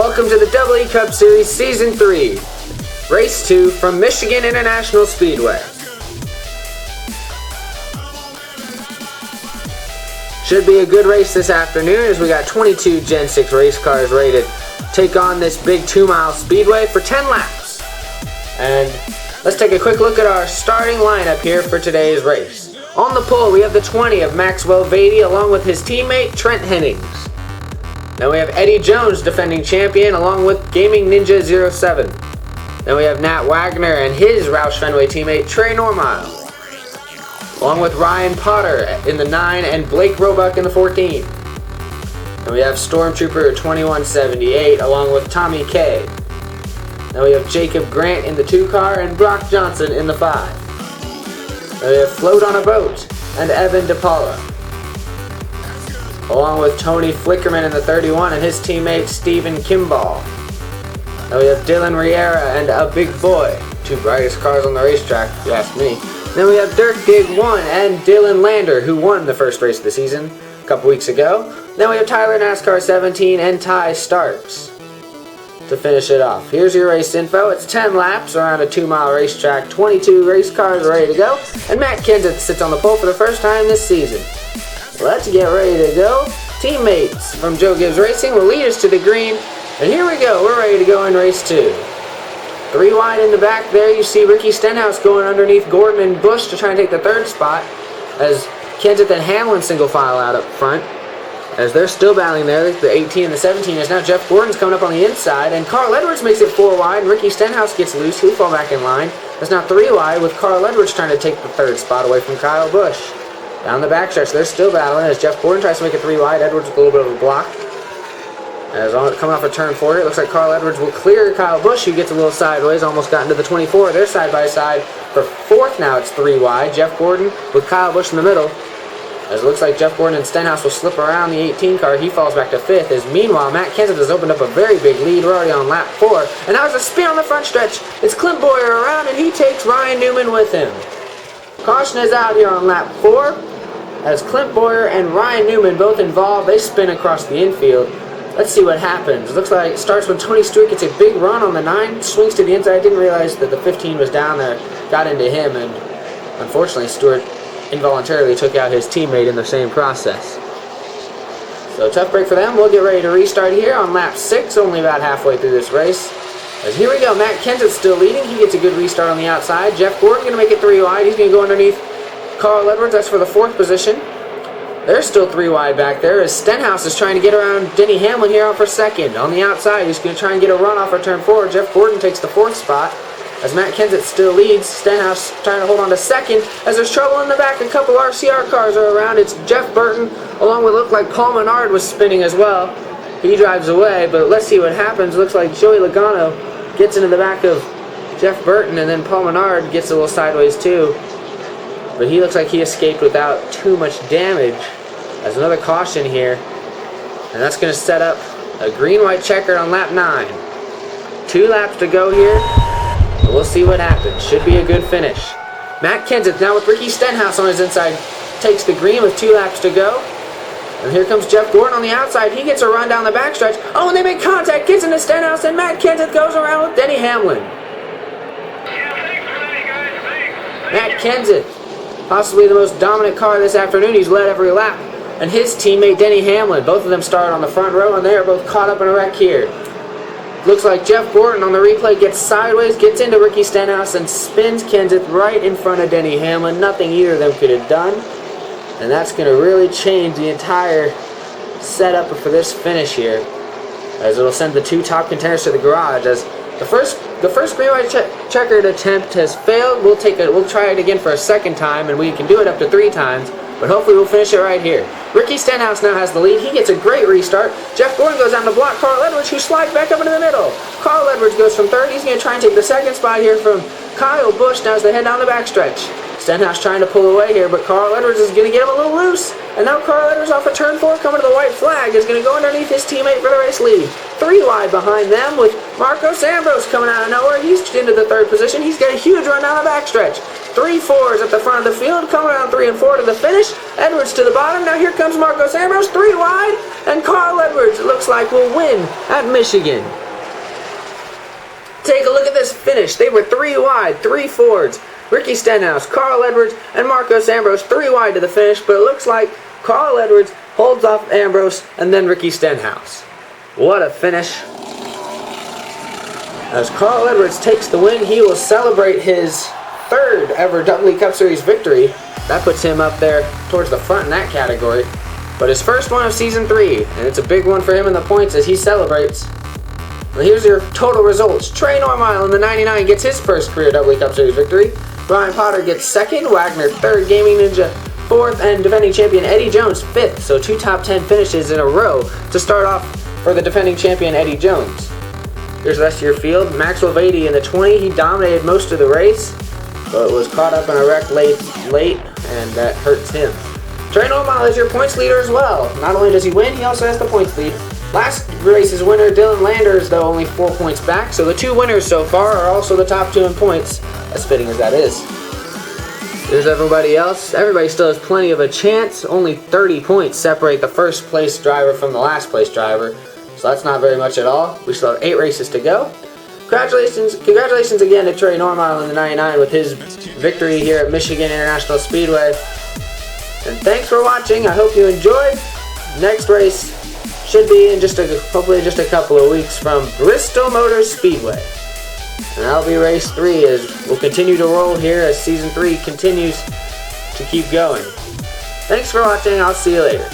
Welcome to the Double E Cup Series Season 3, Race 2 from Michigan International Speedway. Should be a good race this afternoon as we got 22 Gen 6 race cars ready to take on this big 2-mile speedway for 10 laps. And let's take a quick look at our starting lineup here for today's race. On the pole we have the 20 of Maxwell Vady along with his teammate Trent Hennings. Then we have Eddie Jones, defending champion, along with Gaming Ninja 07. Then we have Nat Wagner and his Roush Fenway teammate Trey Normile, along with Ryan Potter in the 9 and Blake Roebuck in the 14. Then we have Stormtrooper 2178 along with Tommy K. Then we have Jacob Grant in the 2 car and Brock Johnson in the 5. Then we have Float on a Boat and Evan DePaula, along with Tony Flickerman in the 31 and his teammate Stephen Kimball. Then we have Dylan Riera and A Big Boy, 2 brightest cars on the racetrack, if you ask me. Then we have Dirk Gig 1 and Dylan Lander, who won the first race of the season a couple weeks ago. Then we have Tyler NASCAR 17 and Ty Starks to finish it off. Here's your race info. It's 10 laps around a 2-mile racetrack, 22 race cars ready to go, and Matt Kenseth sits on the pole for the first time this season. Let's get ready to go. Teammates from Joe Gibbs Racing will lead us to the green. And here we go. We're ready to go in race 2. 3 wide in the back there. You see Ricky Stenhouse going underneath Gordon and Bush to try and take the 3rd spot, as Kenseth and Hamlin single file out up front. As they're still battling there, the 18 and the 17, as now Jeff Gordon's coming up on the inside, and Carl Edwards makes it 4 wide, and Ricky Stenhouse gets loose. He'll fall back in line. There's now 3 wide with Carl Edwards trying to take the 3rd spot away from Kyle Busch. Down the backstretch, they're still battling as Jeff Gordon tries to make it 3 wide. Edwards with a little bit of a block. As coming off a turn 4 here, it looks like Carl Edwards will clear Kyle Busch, who gets a little sideways, almost got into the 24. They're side by side for 4th now. It's 3 wide. Jeff Gordon with Kyle Busch in the middle. As it looks like Jeff Gordon and Stenhouse will slip around the 18 car. He falls back to 5th. As meanwhile, Matt Kenseth has opened up a very big lead. We're already on lap 4. And now there's a spin on the front stretch. It's Clint Boyer around, and he takes Ryan Newman with him. Caution is out here on lap 4. As Clint Boyer and Ryan Newman both involved, they spin across the infield. Let's see what happens. It looks like it starts when Tony Stewart gets a big run on the 9, swings to the inside. I didn't realize that the 15 was down there, got into him, and unfortunately Stewart involuntarily took out his teammate in the same process. So tough break for them. We'll get ready to restart here on lap 6, only about halfway through this race. As here we go, Matt Kenseth still leading. He gets a good restart on the outside. Jeff Gordon going to make it 3 wide. He's going to go underneath Carl Edwards. That's for the 4th position. They're still 3 wide back there as Stenhouse is trying to get around Denny Hamlin here out for 2nd. On the outside, he's going to try and get a run off for turn 4. Jeff Gordon takes the 4th spot as Matt Kenseth still leads. Stenhouse trying to hold on to 2nd as there's trouble in the back. A couple RCR cars are around. It's Jeff Burton along with, looked like Paul Menard was spinning as well. He drives away, but let's see what happens. Looks like Joey Logano gets into the back of Jeff Burton, and then Paul Menard gets a little sideways too. But he looks like he escaped without too much damage. As another caution here, and that's going to set up a green-white checkered on lap 9. 2 laps to go here, and we'll see what happens. Should be a good finish. Matt Kenseth now with Ricky Stenhouse on his inside takes the green with 2 laps to go. And here comes Jeff Gordon on the outside. He gets a run down the backstretch. Oh, and they make contact, gets into Stenhouse, and Matt Kenseth goes around with Denny Hamlin. Matt Kenseth, possibly the most dominant car this afternoon. He's led every lap. And his teammate Denny Hamlin, both of them started on the front row, and they are both caught up in a wreck here. Looks like Jeff Gordon on the replay gets sideways, gets into Ricky Stenhouse, and spins Kenseth right in front of Denny Hamlin. Nothing either of them could have done. And that's going to really change the entire setup for this finish here, as it'll send the 2 top contenders to the garage. As the first green-white checkered attempt has failed, we'll try it again for a 2nd time, and we can do it up to 3 times. But hopefully we'll finish it right here. Ricky Stenhouse now has the lead. He gets a great restart. Jeff Gordon goes down to block Carl Edwards, who slides back up into the middle. Carl Edwards goes from 3rd. He's going to try and take the 2nd spot here from Kyle Busch now as they head down the backstretch. Stenhouse trying to pull away here, but Carl Edwards is going to get him a little loose. And now Carl Edwards off of turn 4 coming to the white flag is going to go underneath his teammate for the race lead. 3 wide behind them with Marcos Ambrose coming out of nowhere. He's into the 3rd position. He's got a huge run down the backstretch. 3 4s at the front of the field, coming around 3 and 4 to the finish. Edwards to the bottom. Now here comes Marcos Ambrose, 3 wide, and Carl Edwards, it looks like, will win at Michigan. Take a look at this finish. They were 3 wide, 3 Fords. Ricky Stenhouse, Carl Edwards, and Marcos Ambrose 3 wide to the finish, but it looks like Carl Edwards holds off Ambrose and then Ricky Stenhouse. What a finish. As Carl Edwards takes the win, he will celebrate his 3rd ever EE Cup Series victory. That puts him up there towards the front in that category. But his first one of season 3, and it's a big one for him in the points as he celebrates. Well, here's your total results. Trey Normile in the 99 gets his first career EE Cup Series victory. Brian Potter gets 2nd, Wagner 3rd, Gaming Ninja 4th, and defending champion Eddie Jones 5th. So 2 top 10 finishes in a row to start off for the defending champion Eddie Jones. Here's the rest of your field. Maxwell Vady in the 20, he dominated most of the race, but was caught up in a wreck late, and that hurts him. Trey Normile is your points leader as well. Not only does he win, he also has the points lead. Last race's winner, Dylan Landers, though only 4 points back, so the 2 winners so far are also the top 2 in points, as fitting as that is. Here's everybody else. Everybody still has plenty of a chance. Only 30 points separate the first place driver from the last place driver, so that's not very much at all. We still have 8 races to go. Congratulations again to Trey Normile in the 99 with his victory here at Michigan International Speedway. And thanks for watching. I hope you enjoyed. Next race should be in hopefully just a couple of weeks from Bristol Motor Speedway. And that'll be race 3 as we'll continue to roll here as season 3 continues to keep going. Thanks for watching. I'll see you later.